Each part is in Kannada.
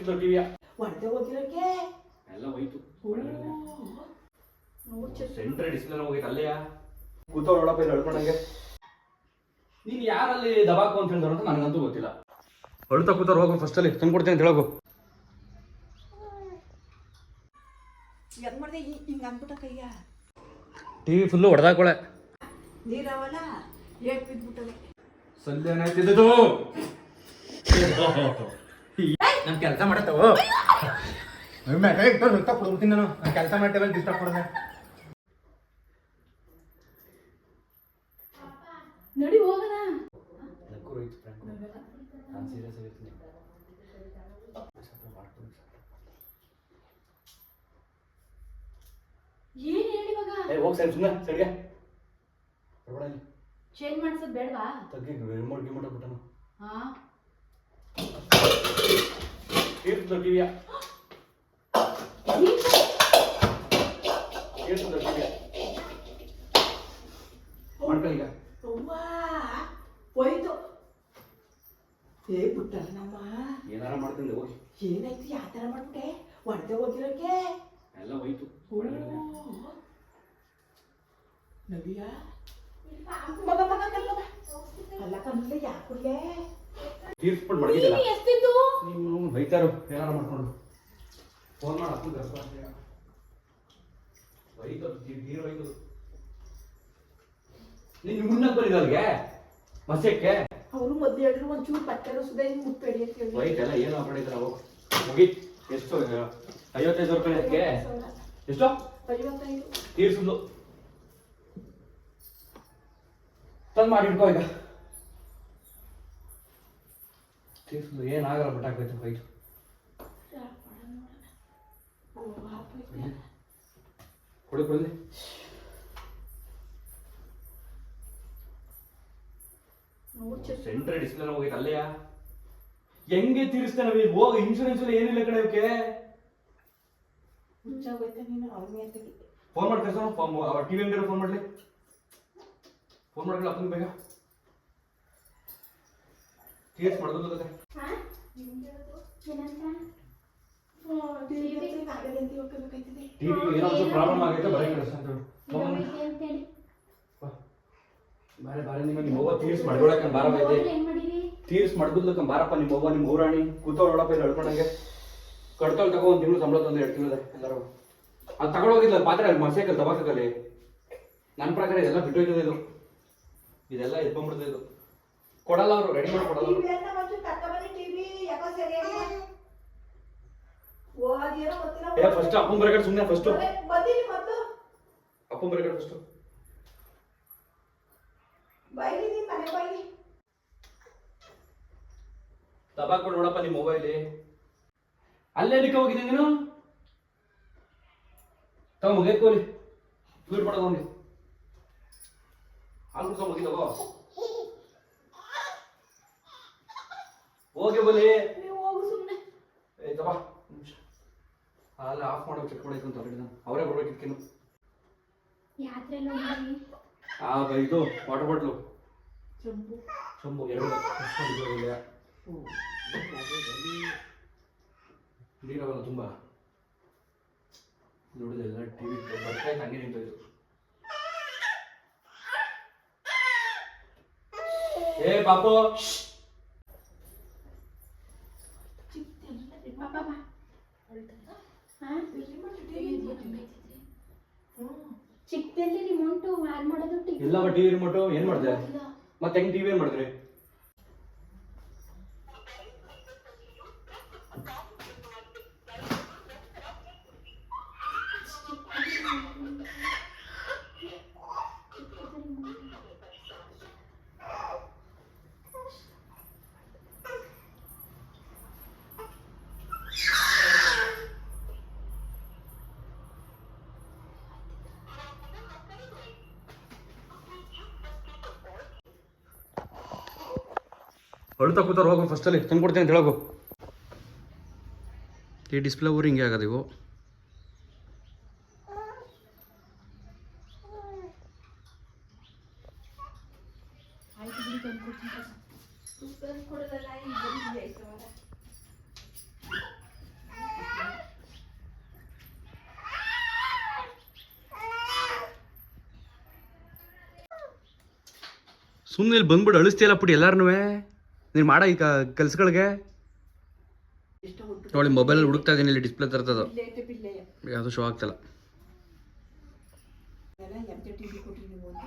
ತೀರ್ಸ್ದು ಟಿವಿಯ ಹೊಡೆದೇ ಹೋಗಿರೋಕೆ ಎಲ್ಲ ಹೋಯ್ತು. ನೋಡಿ ಸೆಂಟ್ರ್ ಡಿಸ್ಪ್ಲೇ ಹೋಗೈತೆ ಅಲ್ಲೆಯಾ ಕೂತವ್ ನೋಡಪ್ಪ ಇಲ್ಲಿ ಹೇಳ್ಕೊಂಡಂಗೆ. ನೀನು ಯಾರಲ್ಲಿ ದಬಾಕು ಅಂತ ಹೇಳಿದ್ರು ಅಂತ ನನಗಂತೂ ಗೊತ್ತಿಲ್ಲ. ಅಳ್ತಾ ಕೂತವ್ರು ಹೋಗು ಫಸ್ಟಲ್ಲಿ ತಂದು ಕೊಡ್ತೀನಿ ಅಂತ ಹೇಳೋಗು. ಹೆಂಗ್ ಮಾಡಿದೆ ಹಿಂಗೆ ಅಂದ್ಬಿಟ್ಟ ಕೈಯ ಟಿವಿ ಫುಲ್ಲು ಹೊಡೆದಾಕೊಳೆ ನೀರವಲ್ಲ ಏಟ್ ಬಿದ್ಬಿಟ್ಟದೆ. ಸಲ್ಯ ಏನಾಯ್ತಿದ್ದು ನಾನು ಕೆಲಸ ಮಾಡತ್ತವು ಕೊಡ್ಬಿಡ್ತೀನಿ ನಾನು ಕೆಲಸ ಮಾಡ್ತೇವೆ ಡಿಸ್ಟರ್ಬ್ ಕೊಡದೆ. ನಡಿ ಹೋಗೋಣ. ನಾನು ಸೀರಿಯಸ್ ಆಗಿರ್ತೀನಿ. ಏನ್ ಹೇಳಿ ಇವಾಗ? ಹೋಗಿ ಸರಿ ಸುಮ್ಮನೆ ಸರಿಗೆ ಚೇಂಜ್ ಮಾಡ್ಸೋದ್ ಬೇಡವಾ? ತಗ್ಗಿ ರಿಮೋಟ್ ಗಿಮೋಟ್ ಬಿಟ್ಟನು. ಹಾ ತೀರ್ಸ್ದು ಟಿವಿಯ ಮಾಡ್ಕೊಳ್ಳಿ ಈಗ. ಅವ್ವ ಹೋಯ್ತು. ಏ ಬಿಟ್ಟಾರ ನಮ್ಮ ಏನಾರ ಮಾಡ್ಕೊಂಡು ಹೋಗಿ. ಏನಾಯ್ತು ಯಾವ ಥರ ಮಾಡ್ಬಿಟ್ಟೆ ಹೊಡೆದೇ ಹೋಗಿರೋಕೆ ಎಲ್ಲ ಹೋಯ್ತು. ನವಿಯ ಮಗ ಮಗ ಕಲ್ಲದ ಅಲ್ಲ ಕಮ್ಮಲೆ ಯಾಕುಲ್ಲೇ ತೀರ್ಸ್ಬಿಟ್ಟು ಮಡಗಿದ್ದಲ್ಲ ಎಷ್ಟಿದ್ದು ನೀವು ಬೈತಾರು ಏನಾರ ಮಾಡ್ಕೊಂಡು ಫೋನ್ ಮಾಡಿ ಅಪ್ಪನ ಬೈತದು ತೀರ್ ಬೈತದು. ನೀನು ಮುನ್ನಕ್ಕೆ ಬಂದಿದ್ದ ಅಲ್ಲಿಗೆ ಮಸ್ಯಕ್ಕೆ ಅವರು ಮದ್ದೆ ಹೇಳಿದ್ರು ಒಂಚೂರು ಪಟ್ಟರು ಸುಧಾ ಹಿಂಗೆ ಮುಟ್ಬೇಡಿ ಅಂತ ಹೇಳಿ ಬೈತೆಲ್ಲ ಏನು ಮಾಡಿದ್ರ ಅವು ಮುಗಿ. ಎಷ್ಟು 55 ರೂಪಾಯಿ ಅದಕ್ಕೆ ಎಷ್ಟು 55 ತೀರ್ಸುದು ತಂದು ಮಾಡಿ ಇಟ್ಕೋ ಈಗ. ತೀರ್ಸುದು ಏನಾಗಲ್ಲ ಬಟ್ ಹಾಕೋಯ್ತು ಬೈತು. ಕೊಡಿ ಕೊಡಲಿ ಸೆಂಟ್ರ್ ಡಿಸ್ಪ್ಲೇ ಹೋಗೈತೆ ಅಲ್ಲೆಯಾ ಹೆಂಗೆ ತೀರಿಸ್ತಾನೆ ಹೋಗ. ಇನ್ಶೂರೆನ್ಸ್ ಎಲ್ಲ ಏನಿಲ್ಲ ಕಡೆ ಇವಕ್ಕೆ. ಹುಚ್ಚಾಗೋಯ್ತೆ ನೀನು ಅವ್ರ ಮೇಲೆ ಫೋನ್ ಮಾಡಿ ಕಳ್ಸೋಣ. ಅವ್ರ ಟಿವಿ ಅಂಗಡಿ ಫೋನ್ ಮಾಡಲಿ. ಫೋನ್ ಮಾಡಲ್ಲ ಅಪ್ಪನ ಬೇಗ ತೀರ್ಸ್ ಮಾಡೋದು. ಟಿವಿ ಏನೋ ಒಂದು ಪ್ರಾಬ್ಲಮ್ ಆಗೈತೆ ಬರೀ ಕಳಿಸ ಅಂತ ಹೇಳಿ ಬಾರೆ ಬಾರೆ ನಿಮ್ಮ ಅವ್ವ ತೀರ್ಸ್ ಮಾಡ್ಕೊಳಕ್ಕೆ ಬಾರ ಬೈತೆ. ತೀರ್ಸ್ ಮಾಡ್ಕೊದ್ಲಕ್ಕ ಬಾರಪ್ಪ ನಿಮ್ಮ ಅವ್ವ ನಿಮ್ಮ ಊರಾಣಿ ಕೂತವ್ ನೋಡಪ್ಪ ಇಲ್ಲಿ ಹೇಳ್ಕೊಂಡಂಗೆ. ಕಡ್ತಲ್ ತಗೋ ಒಂದು ತಿಂಗಳು ಸಂಬಳ ತಂದು 2 ತಿಂಗಳದ ಎಲ್ಲರೂ ಅದು ತಗೊಂಡೋಗಿಲ್ಲ ಪಾತ್ರೆ ಅಲ್ಲಿ ಮಸೇಕಲ್ಲಿ ದಬಾಕಲ್ಲಿ. ನನ್ನ ಪ್ರಕಾರ ಇದೆಲ್ಲ ಬಿಟ್ಟೋಯ್ತದೆ. ಇದೆಲ್ಲ ಎತ್ಕೊಂಡ್ಬಿಡ್ತದೆ. ಇದು ಕೊಡಲ್ಲ ಅವರು ರೆಡಿ ಮಾಡಿ ಕೊಡಲ್ಲ. ಫಸ್ಟ್ ಅಪ್ಪನ ಬರಕಡೆ ಸುಮ್ಮನೆ ಫಸ್ಟ್ ಅಪ್ಪನ ಬರಕಡೆ ಫಸ್ಟ್ ದಬಾಕೊಂಡು ನೋಡಪ್ಪ ನಿಮ್ಮ ಮೊಬೈಲಿ. ಅಲ್ಲೇ ನಿಕ್ಕ ಹೋಗಿದ್ದೀನಿ ನೀನು ತಗೋ ಮುಗಿಯತ್ಕೋಲಿ ಫ್ಲೂಟ್ ಮಾಡೋದು ಅವನಿಗೆ ಹಾಲು ಕುಡ್ಕೊಂಡು ಹೋಗಿದ್ದವೋ ಹೋಗಿ ಬಲಿ ಹೋಗು ಸುಮ್ಮನೆ. ಏತಪ್ಪ ನಿಮಿಷ ಹಾಲು ಆಫ್ ಮಾಡೋಕೆ ಚೆಕ್ ಮಾಡಿದ್ದು ಅಂತ ಹೇಳಿದ ಅವರೇ ಬರ್ಬೇಕಿತ್ಕಿನ್ನು. ಇದು ವಾಟರ್ ಬಾಟ್ಲು ಚಂಬು 2 ನೀರವಲ್ಲ ತುಂಬ ನೋಡಿದೆ ಎಲ್ಲ ಟಿವಿ ಬರ್ತಾ ಹಂಗೆ ನಿಂತೋಯ್ತು. ಏ ಪಾಪು ಚಿಕ್ಕದಲ್ಲಿ ರಿಮೋಟು ಆನ್ ಮಾಡೋದು ಇಲ್ಲವ ಟಿವಿ ರಿಮೋಟು ಏನ್ ಮಾಡಿದೆ ಮತ್ತೆ ಹೆಂಗ್ ಟಿವಿ ಏನ್ ಮಾಡಿದ್ರಿ? ಅಳ್ತಾ ಕೂತಾರ ಹೋಗು ಫಸ್ಟಲ್ಲಿ ತಂದು ಕೊಡ್ತೀನಿ ಅಂತ ಹೇಳೋಗು. ಈ ಡಿಸ್ಪ್ಲೇ ಊರು ಹಿಂಗೆ ಆಗೋದು ಇವು. ಸುಮ್ಮನೆ ಇಲ್ಲಿ ಬಂದ್ಬಿಟ್ಟು ಅಳಿಸ್ತೀಯಲ್ಲ ಪುಡಿ ಎಲ್ಲಾರನೂ ನೀನು ಮಾಡೋ ಈ ಕೆಲಸಗಳಿಗೆ ಎಷ್ಟೋ ಹುಟ್ಟು ನೋಡಿ ಮೊಬೈಲಲ್ಲಿ ಹುಡುಕ್ತಾ ಇದ್ದೀನಿ ಇಲ್ಲಿ ಡಿಸ್ಪ್ಲೇ ತರ್ತದ ಬಿಲ್ಲೆ ಬಿಲ್ಲೆ ಯಾವುದು ಶೋ ಆಗ್ತಿಲ್ಲ. ಎಲ್ಲ ಎಂತ ಟಿವಿ ಕೊಟ್ರಿ ನೀವು ಅಂತ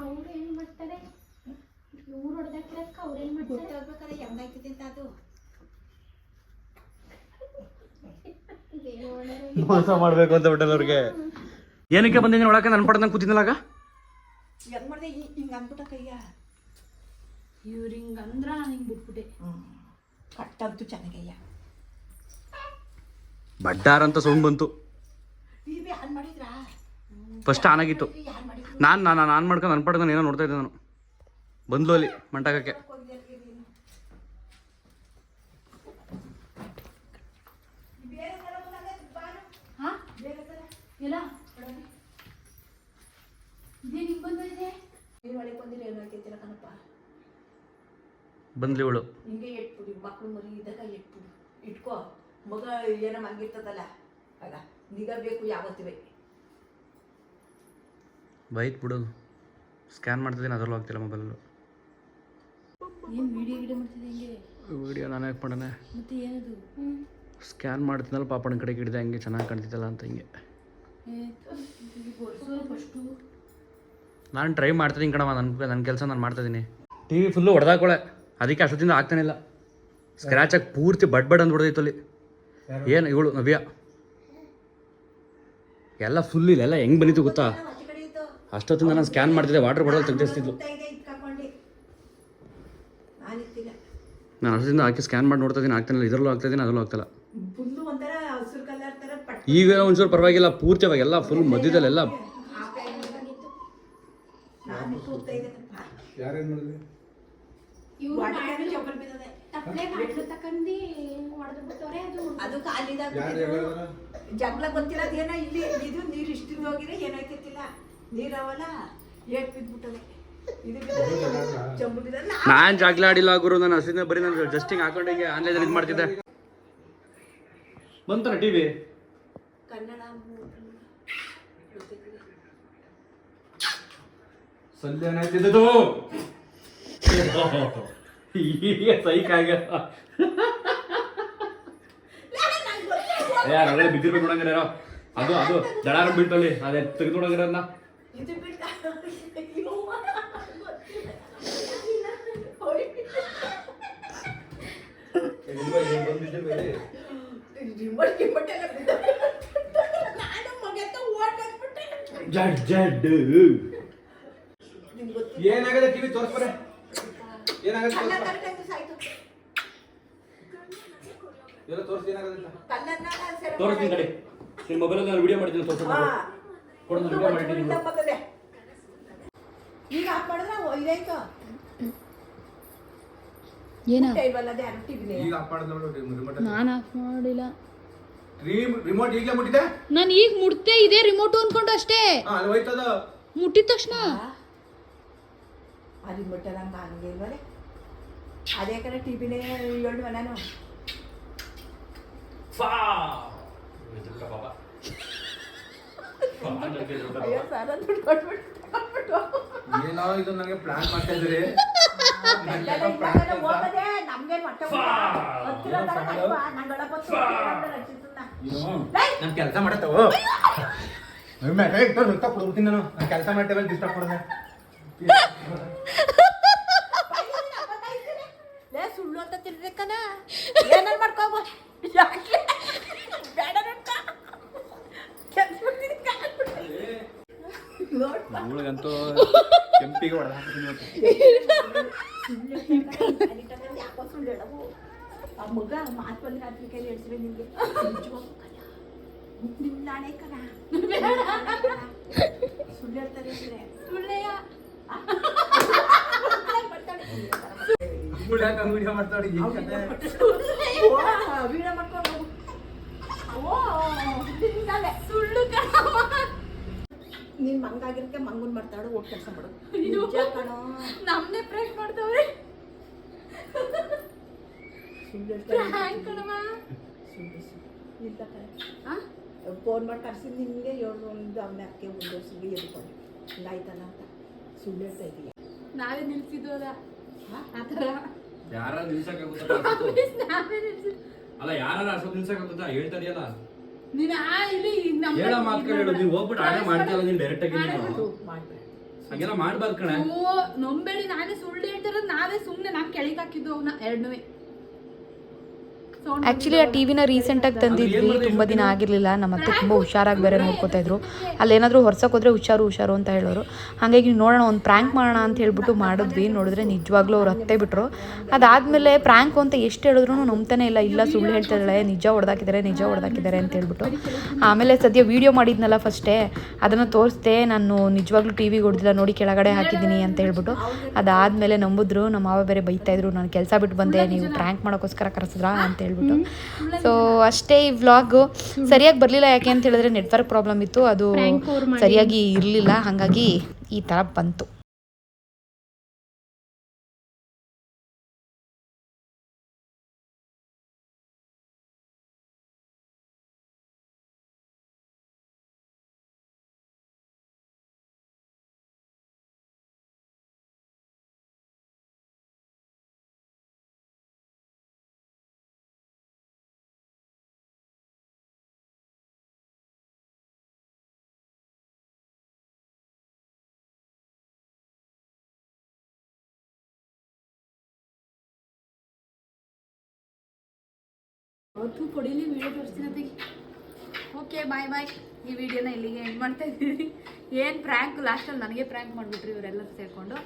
ಅವ್ರು ಏನ್ ಮಾಡ್ತಾರೆ ಇವ್ರು ಹೊಡೆದಾಕಿರಕ್ಕ ಅವ್ರು ಏನ್ ಮಾಡ್ತಾರೆ ಗೊತ್ತಾಗ್ಬೇಕಾದ್ರೆ ಹೆಂಗಾಯ್ತದೆ ಅಂತ ಅದು ಇದೇನೋ ಒಳ್ಳೆ ಮೋಸ ಮಾಡಬೇಕು ಅಂತ ಬಿಟ್ಟಲ್ಲ ಅವ್ರಿಗೆ. ಏನಕ್ಕೆ ಬಂದಿದ್ದೀನಿ ಒಳಕ್ಕೆ ನನ್ನ ಪಡ್ದಂಗೆ ಕೂತಿದ್ದಲಾಗ ಹೆಂಗ್ ಮಾಡ್ದೆ ಹಿಂಗ ಅಂದ್ಬಿಟ್ಟ ಕೈಯ ಇವ್ರು ಹಿಂಗ ಅಂದ್ರ ನಾನು ಹಿಂಗ್ ಬಿಟ್ಬಿಟ್ಟೆ. ಕಟ್ಟಂತೂ ಚೆನ್ನಾಗಯ್ಯ ಬಡ್ಡಾರ ಅಂತ ಸೌಂಡ್ ಬಂತು. ಟಿವಿ ಆನ್ ಮಾಡಿದ್ರಾ ಫಸ್ಟ್ ಆನ್ ಆಗಿತ್ತು. ಆನ್ ಮಾಡಿದ್ರು ನಾನು ಆನ್ ಮಾಡ್ಕೊಂಡು ನನ್ನ ಪಡ್ದಂಗೆ ಏನೋ ನೋಡ್ತಾ ಇದ್ದೆ ನಾನು. ಬಂದ್ಲು ಅಲ್ಲಿ ಮಂಟಾಕಕ್ಕೆ. ಹಾ ಎಲ್ಲ ಇದೇ ನಿಂಗೆ ಬಂದಿದೆ ನೀನು ಒಳಗೆ ಬಂದಿರ ಏನೋ ಆಯ್ತೈತಿಲ್ಲ ಕಣಪ್ಪ ಬಂದ್ಲಿ ಇವಳು. ಹಿಂಗೆ ಇಟ್ಬಿಡಿ ಮಕ್ಳು ಮರಿ ಇದ್ದಾಗ ಇಟ್ಬಿಡು ಇಟ್ಕೋ ಮಗ ಏನೋ ಮಲಗಿರ್ತದಲ್ಲ ಆಗ ನಿಗಾ ಬೇಕು ಯಾವತ್ತಿವೆ ಬೈತ್ ಬಿಡೋದು. ಸ್ಕ್ಯಾನ್ ಮಾಡ್ತಿದ್ದೀನಿ ಅದರಲ್ಲೂ ಆಗ್ತಿಲ್ಲ ಮೊಬೈಲಲ್ಲೂ. ಏನು ವಿಡಿಯೋ ಮಾಡ್ತಿದ್ದೆ ಹಿಂಗೆ ವಿಡಿಯೋ ನಾನು ಯಾಕೆ ಮಾಡೋಣ, ಮತ್ತೆ ಏನದು ಸ್ಕ್ಯಾನ್ ಮಾಡ್ತಿದ್ದಲ್ಲ ಪಾಪನ ಕಡೆಗೆ ಹಿಡಿದೆ ಹಂಗೆ ಚೆನ್ನಾಗಿ ಕಾಣ್ತಿದ್ದಲ್ಲ ಅಂತ ಹಿಂಗೆ ಫಸ್ಟು ನಾನು ಟ್ರೈ ಮಾಡ್ತಿದ್ದೀನಿ ಕಣವ. ನನ್ನ ಕೆಲಸ ನಾನು ಮಾಡ್ತಾಯಿದ್ದೀನಿ. ಟಿ ವಿ ಫುಲ್ಲು ಹೊಡೆದಾಕೊಳೆ, ಅದಕ್ಕೆ ಅಷ್ಟೊತ್ತಿಂದ ಆಗ್ತಾನಿಲ್ಲ. ಸ್ಕ್ರ್ಯಾಚಾಗಿ ಪೂರ್ತಿ ಬಡ್ ಅಂತ ಹೊಡೆದೈತು ಅಲ್ಲಿ. ಏನು ಇವಳು ನವ್ಯ ಎಲ್ಲ ಫುಲ್ ಇಲ್ಲೆಲ್ಲ ಹೆಂಗೆ ಬಂದಿತ್ತು ಗೊತ್ತಾ, ಅಷ್ಟೊತ್ತಿಂದ ನಾನು ಸ್ಕ್ಯಾನ್ ಮಾಡ್ತಿದ್ದೆ, ವಾಟರ್ ಬಾಟಲ್ ತೆಗೆದಿಸ್ತಿದ್ಲು. ನಾನು ಅಷ್ಟೊತ್ತಿಂದ ಹಾಕಿ ಸ್ಕ್ಯಾನ್ ಮಾಡಿ ನೋಡ್ತಾ ಇದ್ದೀನಿ, ಆಗ್ತಾನಿಲ್ಲ. ಇದರಲ್ಲೂ ಆಗ್ತಾಯಿದ್ದೀನಿ, ಅದರಲ್ಲೂ ಆಗ್ತಿಲ್ಲ. ಫುಲ್ಲು ಒಂಥರ ಹಸಿರು ಕಲರ್ ಥರ ಪಟ್ ಈಗ ಒಂಚೂರು ಪರವಾಗಿಲ್ಲ, ಪೂರ್ತಿ ಅವಾಗೆಲ್ಲ ಫುಲ್ ಮಧ್ಯದಲ್ಲೆಲ್ಲ ನಾನು ಕೂಗ್ತಾ ಇದ್ದೆ ಯಾರೇನು ಮಾಡಿದ್ರಿ? ಇವ್ರು ವಾಟರ್ ಚಪ್ಪಲ್ ಬಿದ್ದದೆ ತಪ್ಪಲೆ ಬಾಟ್ಲು ತಕಂಡು ಹೊಡೆದು ಬಿಟ್ಟವ್ರೆ. ಅದು ಕಾಲಿದಾಗ ಯಾರು ಹೇಳಿದಾರ? ಜಗಳ ಗೊತ್ತಿಲ್ಲ ಅದೇನೋ ಇಲ್ಲಿ ಇದು ನೀರು ಇಷ್ಟಿಂದ ಹೋಗಿದ್ರೆ ಏನಾಯ್ತಿಲ್ಲ ನೀರವಲ್ಲ ಏಟ್ ಬಿದ್ಬಿಟ್ಟದೆ ಇದು ಚಂಬು ಬಿದ್ದ ನಾನು ಜಾಗ್ಲ ಆಡಿಲ್ಲ ಗುರು. ನಾನು ಹಸಿನ ಬರೀ ನಾನು ಜಸ್ಟಿಂಗ್ ಹಾಕೊಂಡು ಹಿಂಗೆ ಆನ್ಲೈನಲ್ಲಿ ಇದು ಮಾಡ್ತಿದ್ದೆ. ಬಂತಾರ ಟಿ ವಿ ಕನ್ನಡ ಸಂಜೆ ಏನಾಯ್ತಿದ್ದು ಈಗ ಸೈಕ್ ಆಗ ಯಾರು ಬಿದ್ದಿರ್ಬೇಕು ನೋಡಂಗಾರ ಯಾರೋ ಅದು ಅದು ದಡಾರ ಬೀಳ್ತಲ್ಲಿ ಅದೇ ತೆಗೆದು ನೋಡಂಗಾರನ್ನ ಇದು ಬಿಟ್ಟ ರಿಮೋಟ್ ಗಿಮೋಟ್ ಎಲ್ಲ ಬಿಟ್ಟ ನಾನು ಮಗತ್ತ ಓಡ್ ಬಂದ್ಬಿಟ್ಟೆ ಜಡ್ ಜಡ್ ನಿಮ್ಗೆ ಗೊತ್ತು ಏನಾಗದೆ ಟಿವಿ ತೋರಿಸ್ಬಾರೆ. ಏನಾಗದೆ ಕಲ್ಲ ತೋರಿಸ್ಬಾ. ಕರೆಕ್ಟಾಗಿ ಸಾಯ್ತು ಎಲ್ಲ ತೋರಿಸಿ ಏನಾಗದೆ ಅಂತ. ಕಲ್ಲನ್ನ ಸೆರೆ ತೋರಿಸ್ತೀನಿ ಕಡೆ ನಿಮ್ಮ ಮೊಬೈಲಲ್ಲಿ ನಾನು ವಿಡಿಯೋ ಮಾಡಿದ್ದೀನಿ ತೋರಿಸ್ತೀನಿ ಕೊಡು, ನಾನು ವಿಡಿಯೋ ಮಾಡಿದ್ದೀನಿ. ಮಾಡಿ ಈಗ ಆಫ್ ಮಾಡಿದ್ರೆ ಇದಾಯ್ತು ಏನ ಇಲ್ವಲ್ಲ ಅದು ಯಾರು ಟಿವಿನೇ ಈಗ ಆಫ್ ಮಾಡಿದ್ ನೋಡು ರಿಮೋಟ್. ನಾನು ಆಫ್ ಮಾಡಿಲ್ಲ. ರಿಮೋಟ್ ಈಗಲೇ ಮುಟ್ಟಿದೆ. ನಾನು ಈಗ ಮುಟ್ತೆ ಇದೇ ರಿಮೋಟ್ ಅನ್ಕೊಂಡು ಅಷ್ಟೇ. ಅಲ್ಲಿ ಹೋಯ್ತದ. ಮುಟ್ಟಿದ ತಕ್ಷಣ ಅದು ರಿಮೋಟ್ ಹಂಗೆ ಹಂಗೆ ಇಲ್ವಲ್ಲ ಅದೇ ಕಡೆ ಟಿವಿನೇ ಹೇಳುವ ನಾನು ಅಯ್ಯೋ ಸರ್ ದುಡ್ಡು ಕೊಟ್ಬಿಟ್ಟು ಏನೋ ಇದು ನನಗೆ ಪ್ಲಾನ್ ಮಾಡ್ತಾ ಇದ್ರಿ. ನಮ್ಗೆ ನಾನು ಕೆಲಸ ಮಾಡತ್ತವು ಕೊಡ್ತೀನಿ. ನಾನು ಕೆಲಸ ಮಾಡ್ತೇವೆ ಡಿಸ್ಟರ್ಬ್ ಕೊಡದೆ. ಸುಳ್ಳು ಅಂತ ತಿಳ್ಬೇಕನ ಏನಾರು ಮಾಡ್ಕೋಬ ಯಾಕೆ ಬೇಡ ಅವಳಿಗಂತೂ ಕೆಂಪಿಗೆ ಹೊಡೆದ ಯಾಕೋ ಸುಳ್ಳು ಹೇಳವು ಆ ಮಗ ಮಾತು ಬಂದ್ರೆ ರಾತ್ರಿ ಕೈಲಿ ಹೇಳ್ಸಿದ್ರೆ ನಿಮ್ಗೆ ನಿಮ್ ನಾಳೆ ಕಣ ಸುಳ್ಳು ಹೇಳ್ತಾರೆ ಅಂದ್ರೆ ಸುಳ್ಳೆಯ ವಿಡಿಯೋ ಮಾಡ್ತಾಡಿ. ವೀಣ ಮಾಡ್ಕೊಂಡು ಸುಳ್ಳು ನೀನ್ ಮಂಗಾಗಿರಕ್ಕೆ ಮಂಗನ್ ಮಾಡ್ತಾಳು ಓಟ್ ಕೆಲಸ ಮಾಡು ನಿಜ ಕಣೋ ನಮ್ನೆ ಪ್ರೇಕ್ ಮಾಡ್ತವ್ರೆ. ಸುಳ್ಳು ಹೇಳ್ತಾರೆ ಹ್ಯಾಂಗ್ ಕಣವ ಸುಳ್ಳು ಇಲ್ಲ ಕಣೆ ಫೋನ್ ಮಾಡಿ ಕರ್ಸಿ ನಿಮಗೆ ಒಂದು ಅವನ ಅಕ್ಕೆ ಒಂದು ವರ್ಷಗೆ ಎದ್ಕೊಂಡು ಹಿಂಗಾಯ್ತಲ್ಲ ಅಂತ ಸುಳ್ಳು ಹೇಳ್ತಾ ಇದೀಯ. ನಾವೇ ನಿಲ್ಸಿದ್ವಲ್ಲ ಆ ಥರ ಯಾರ ನಿಲ್ಸಕ್ಕಾಗುತ್ತಾ ನಾವೇ ನಿಲ್ಸಿದ್. ಅಲ್ಲ ಯಾರು ಅಷ್ಟೊಂದು ನಿಲ್ಸಕ್ಕಾಗುತ್ತಾ ಹೇಳ್ತಾ ಇದೆಯಲ್ಲ ನೀನ್ ಇಲ್ಲಿ ಹೇಳೋ ಮಾತುಗಳು ಹೇಳು. ನೀನು ಹೋಗ್ಬಿಟ್ಟು ಆಣೆ ಮಾಡ್ತೀಯಲ್ಲ ನೀನು ಡೈರೆಕ್ಟ್ ಆಗಿ ನೀನು ಮಾಡ್ಬೇಡ. ಹಂಗೆಲ್ಲ ಮಾಡ್ಬಾರ್ದು ಕಣೆ. ನಂಬೇಡಿ, ನಾನೇ ಸುಳ್ಳು ಹೇಳ್ತಿರೋದು. ನಾವೇ ಸುಮ್ಮನೆ ನಾವ್ ಕೆಳಗೆ ಹಾಕಿದ್ವು ಅವನ್ನ ಎರಡನ್ನೂ. ಆ್ಯಕ್ಚುಲಿ ಆ ಟಿವಿನ ರೀಸೆಂಟಾಗಿ ತಂದಿದ್ವಿ, ತುಂಬ ದಿನ ಆಗಿರಲಿಲ್ಲ. ನಮ್ಮ ಅತ್ತೆ ತುಂಬ ಹುಷಾರಾಗಿ ಬೇರೆ ನೋಡ್ಕೋತಾ ಇದ್ರು. ಅಲ್ಲೇನಾದರೂ ಹೊರ್ಸಕ್ಕೆ ಹೋದ್ರೆ ಹುಷಾರು ಅಂತ ಹೇಳೋರು. ಹಾಗಾಗಿ ನೋಡೋಣ ಒಂದು ಪ್ರ್ಯಾಂಕ್ ಮಾಡೋಣ ಅಂತ ಹೇಳ್ಬಿಟ್ಟು ಮಾಡಿದ್ವಿ. ನೋಡಿದ್ರೆ ನಿಜವಾಗ್ಲೂ ಅವ್ರು ಹತ್ತೆ ಬಿಟ್ರು. ಅದಾದಮೇಲೆ ಪ್ರ್ಯಾಂಕು ಅಂತ ಎಷ್ಟು ಹೇಳಿದ್ರು ನಂಬ್ತಾನೆ ಇಲ್ಲ ಸುಳ್ಳು ಹೇಳ್ತಿದ್ದಾಳೆ, ನಿಜ ಹೊಡೆದಾಕಿದ್ದಾರೆ ಅಂತ ಹೇಳ್ಬಿಟ್ಟು. ಆಮೇಲೆ ಸದ್ಯ ವೀಡಿಯೋ ಮಾಡಿದ್ನಲ್ಲ ಫಸ್ಟೇ, ಅದನ್ನು ತೋರಿಸ್ದೆ. ನಾನು ನಿಜವಾಗ್ಲೂ ಟಿ ವಿಗೆ ಹೊಡೆದಿಲ್ಲ ನೋಡಿ, ಕೆಳಗಡೆ ಹಾಕಿದ್ದೀನಿ ಅಂತ ಹೇಳ್ಬಿಟ್ಟು. ಅದಾದಮೇಲೆ ನಂಬಿದ್ರು. ನಮ್ಮ ಮಾವ ಬೇರೆ ಬೈತಾಯಿದ್ರು, ನಾನು ಕೆಲಸ ಬಿಟ್ಟು ಬಂದೆ, ನೀವು ಪ್ರ್ಯಾಂಕ್ ಮಾಡೋಕ್ಕೋಸ್ಕರ ಕರೆಸಿದ್ರಾ ಅಂತ ಹೇಳ್ಬಿಟ್ಟು. ಸೊ ಅಷ್ಟೇ. ಈ ವ್ಲಾಗು ಸರಿಯಾಗಿ ಬರಲಿಲ್ಲ. ಯಾಕೆ ಅಂತ ಹೇಳಿದ್ರೆ ನೆಟ್ವರ್ಕ್ ಪ್ರಾಬ್ಲಮ್ ಇತ್ತು, ಅದು ಸರಿಯಾಗಿ ಇರಲಿಲ್ಲ. ಹಾಗಾಗಿ ಈ ಥರ ಬಂತು. ಅವತ್ತು ಕೊಡಿಲಿ ವಿಡಿಯೋ ತೋರಿಸ್ತೀನಿ. Okay bye. ಈ ವಿಡಿಯೋನ ಇಲ್ಲಿಗೆ ಎಂಡ್ ಮಾಡ್ತಾ ಇದ್ದೀವಿ. ಏನು ಪ್ರ್ಯಾಂಕ್ ಲಾಸ್ಟಲ್ಲಿ ನನಗೆ ಪ್ರ್ಯಾಂಕ್ ಮಾಡಿಬಿಟ್ರಿ ಇವರೆಲ್ಲ ಸೇರಿಕೊಂಡು.